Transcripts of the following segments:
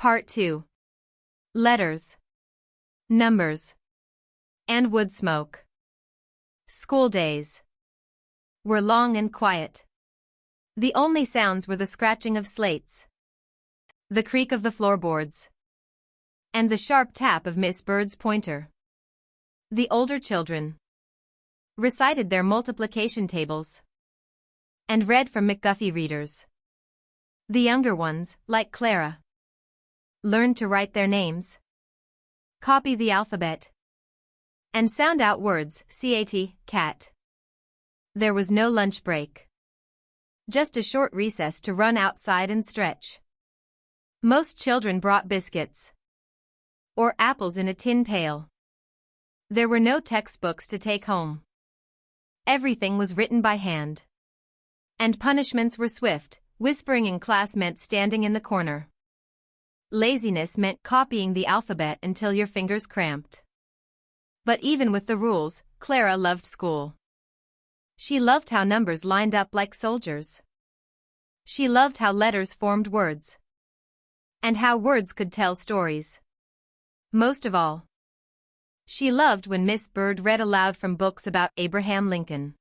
Part 2. Letters, numbers, and wood smoke. School days were long and quiet. The only sounds were the scratching of slates, the creak of the floorboards, and the sharp tap of Miss Bird's pointer. The older children recited their multiplication tables and read from McGuffey readers. The younger ones, like Clara, learned to write their names, copy the alphabet, and sound out words, cat. There was no lunch break. Just a short recess to run outside and stretch. Most children brought biscuits or apples in a tin pail. There were no textbooks to take home. Everything was written by hand. And punishments were swift. Whispering in class meant standing in the corner. Laziness meant copying the alphabet until your fingers cramped. But even with the rules, Clara loved school. She loved how numbers lined up like soldiers. She loved how letters formed words. And how words could tell stories. Most of all, she loved when Miss Bird read aloud from books about Abraham Lincoln,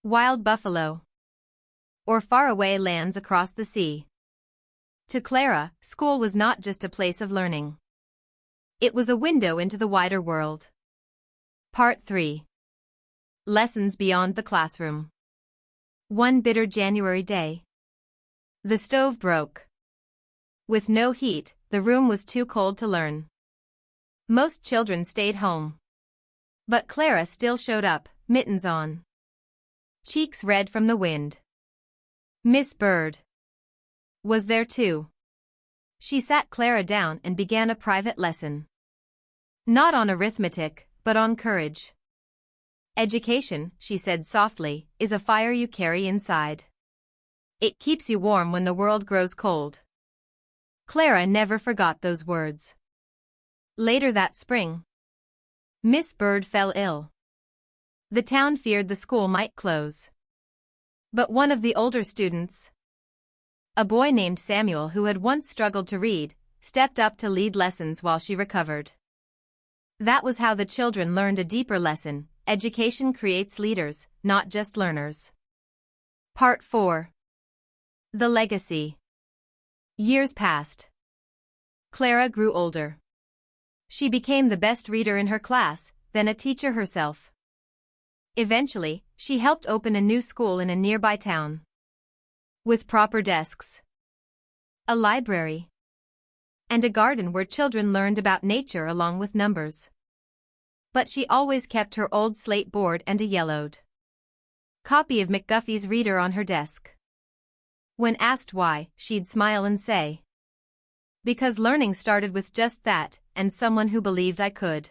wild buffalo, or faraway lands across the sea. To Clara, school was not just a place of learning. It was a window into the wider world. Part 3. Lessons beyond the classroom. One bitter January day, the stove broke. With no heat, the room was too cold to learn. Most children stayed home. But Clara still showed up, mittens on, cheeks red from the wind. Miss Bird was there too. She sat Clara down and began a private lesson. Not on arithmetic, but on courage. Education, she said softly, is a fire you carry inside. It keeps you warm when the world grows cold. Clara never forgot those words. Later that spring, Miss Bird fell ill. The town feared the school might close. But one of the older students, a boy named Samuel who had once struggled to read, stepped up to lead lessons while she recovered. That was how the children learned a deeper lesson: education creates leaders, not just learners. Part 4. The legacy. Years passed. Clara grew older. She became the best reader in her class, then a teacher herself. Eventually, she helped open a new school in a nearby town. With proper desks, a library, and a garden where children learned about nature along with numbers. But she always kept her old slate board and a yellowed copy of McGuffey's Reader on her desk. When asked why, she'd smile and say, "Because learning started with just that, and someone who believed I could."